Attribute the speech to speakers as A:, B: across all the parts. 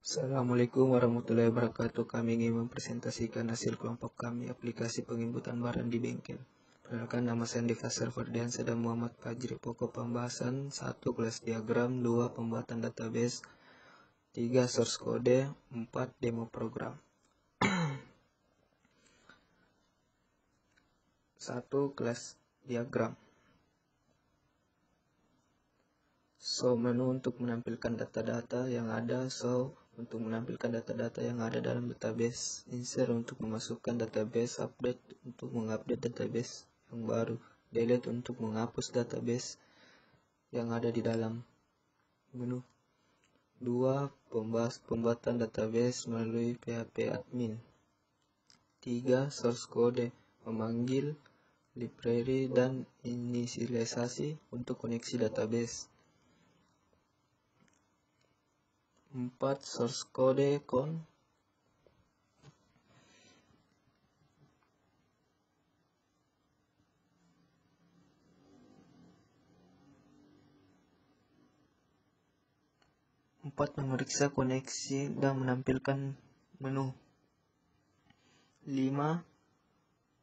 A: Assalamualaikum warahmatullahi wabarakatuh. Kami ingin mempresentasikan hasil kelompok kami aplikasi penginputan barang di bengkel. Perkenalkan, nama saya Andi Faisal Ferdiansyah dan Muhammad Fajri. Pokok pembahasan 1. Kelas diagram, 2. Pembuatan database, 3. Source code, 4. Demo program. 1. Kelas diagram. Menu untuk menampilkan data-data yang ada. Untuk menampilkan data-data yang ada dalam database. Insert untuk memasukkan database. Update untuk mengupdate database yang baru. Delete untuk menghapus database yang ada di dalam menu. 2. Pembuatan database melalui PHP admin. 3. Source code, memanggil library dan inisialisasi untuk koneksi database. 4. Source code con. 4. Memeriksa koneksi dan menampilkan menu. 5.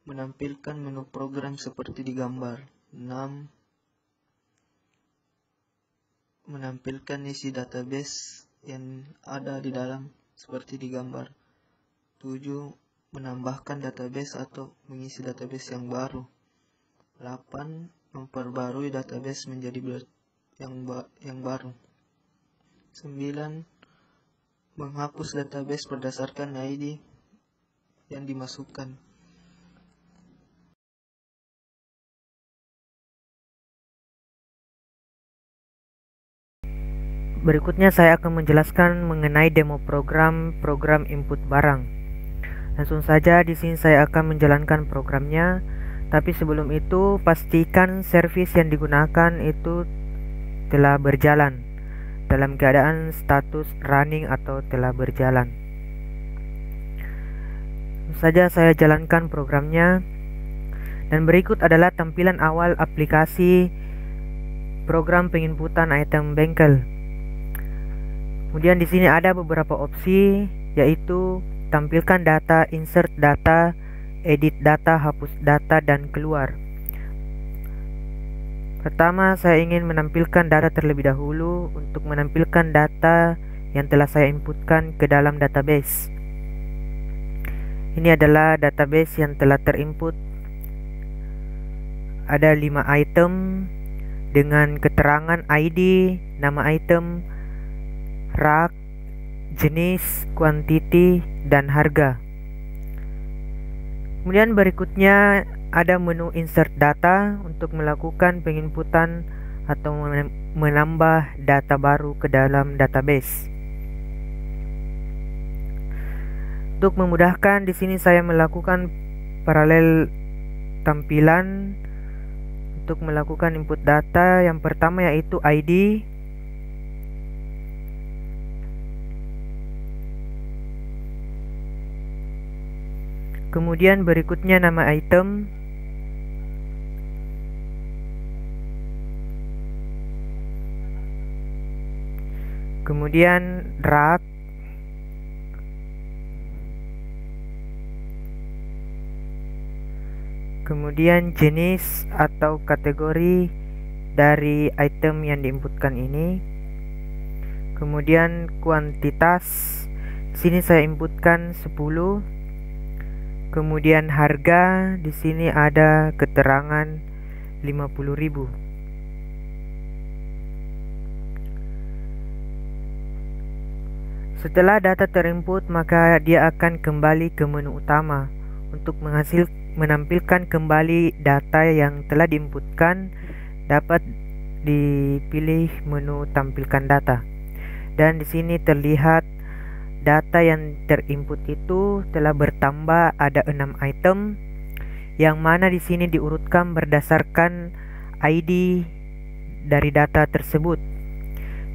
A: Menampilkan menu program seperti di gambar. 6. Menampilkan isi database yang ada di dalam seperti di gambar. 7. Menambahkan database atau mengisi database yang baru. 8. Memperbarui database menjadi yang baru. 9. Menghapus database berdasarkan ID yang dimasukkan.
B: Berikutnya saya akan menjelaskan mengenai demo program input barang. Langsung saja di sini saya akan menjalankan programnya. Tapi sebelum itu pastikan servis yang digunakan itu telah berjalan dalam keadaan status running atau telah berjalan. Langsung saja saya jalankan programnya. Dan berikut adalah tampilan awal aplikasi program penginputan item bengkel. Kemudian di sini ada beberapa opsi, yaitu tampilkan data, insert data, edit data, hapus data, dan keluar. Pertama, saya ingin menampilkan data terlebih dahulu untuk menampilkan data yang telah saya inputkan ke dalam database. Ini adalah database yang telah terinput. Ada 5 item dengan keterangan ID, nama item, rak, jenis, kuantiti, dan harga. Kemudian berikutnya ada menu insert data untuk melakukan penginputan atau menambah data baru ke dalam database. Untuk memudahkan, di sini saya melakukan paralel tampilan untuk melakukan input data. Yang pertama yaitu ID. Kemudian berikutnya nama item. Kemudian rak. Kemudian jenis atau kategori dari item yang diinputkan ini. Kemudian kuantitas. Sini saya inputkan 10. Kemudian harga, di sini ada keterangan 50.000. Setelah data terinput, maka dia akan kembali ke menu utama untuk menampilkan kembali data yang telah diinputkan. Dapat dipilih menu tampilkan data. Dan di sini terlihat data yang terinput itu telah bertambah, ada 6 item, yang mana di sini diurutkan berdasarkan ID dari data tersebut.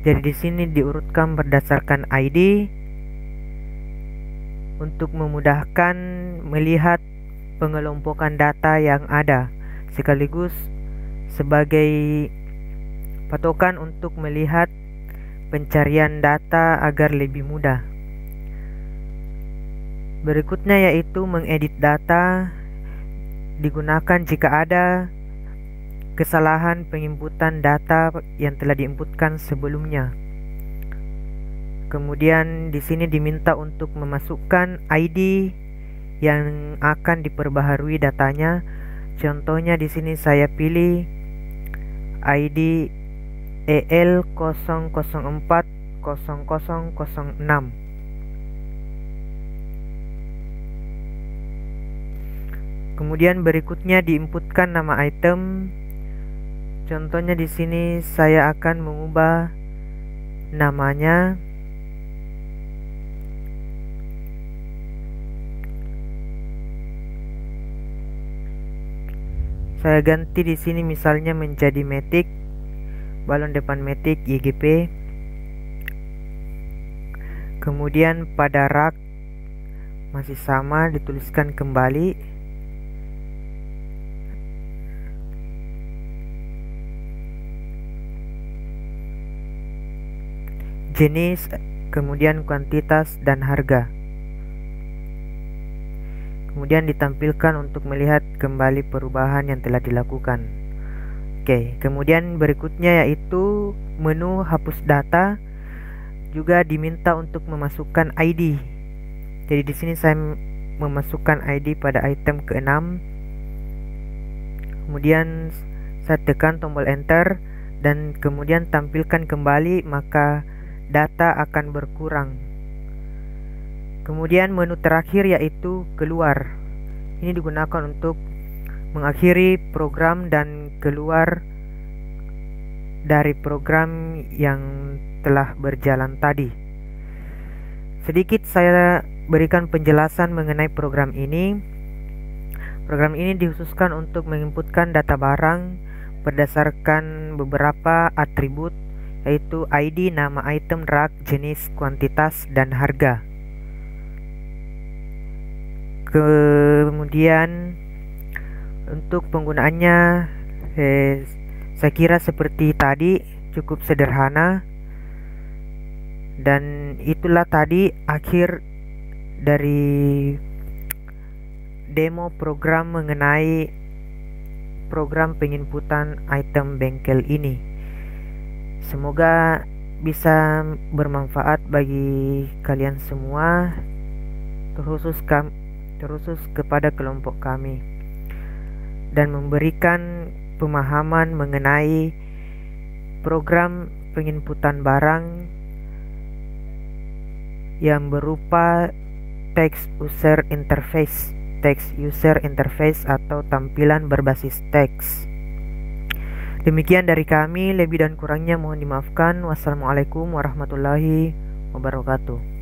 B: Jadi di sini diurutkan berdasarkan ID untuk memudahkan melihat pengelompokan data yang ada, sekaligus sebagai patokan untuk melihat pencarian data agar lebih mudah. Berikutnya yaitu mengedit data, digunakan jika ada kesalahan penginputan data yang telah diinputkan sebelumnya. Kemudian di sini diminta untuk memasukkan ID yang akan diperbaharui datanya. Contohnya di sini saya pilih ID EL0040006. Kemudian berikutnya diinputkan nama item. Contohnya di sini saya akan mengubah namanya saya ganti di sini misalnya menjadi Matic, balon depan Matic YGP. Kemudian pada rak masih sama, dituliskan kembali. Jenis, kemudian kuantitas dan harga. Kemudian ditampilkan untuk melihat kembali perubahan yang telah dilakukan. Oke, kemudian berikutnya yaitu menu hapus data. Juga diminta untuk memasukkan ID. Jadi di sini saya memasukkan ID pada item ke-6. Kemudian saya tekan tombol enter dan kemudian tampilkan kembali, maka data akan berkurang. Kemudian menu terakhir yaitu keluar. Ini digunakan untuk mengakhiri program dan keluar dari program yang telah berjalan tadi. Sedikit saya berikan penjelasan mengenai program ini. Program ini dikhususkan untuk menginputkan data barang berdasarkan beberapa atribut, yaitu ID, nama item, rak, jenis, kuantitas, dan harga. Kemudian untuk penggunaannya saya kira seperti tadi, cukup sederhana. Dan itulah tadi akhir dari demo program mengenai program penginputan item bengkel ini. Semoga bisa bermanfaat bagi kalian semua, terkhusus kepada kelompok kami, dan memberikan pemahaman mengenai program penginputan barang yang berupa text user interface atau tampilan berbasis teks. Demikian dari kami, lebih dan kurangnya mohon dimaafkan. Wassalamualaikum warahmatullahi wabarakatuh.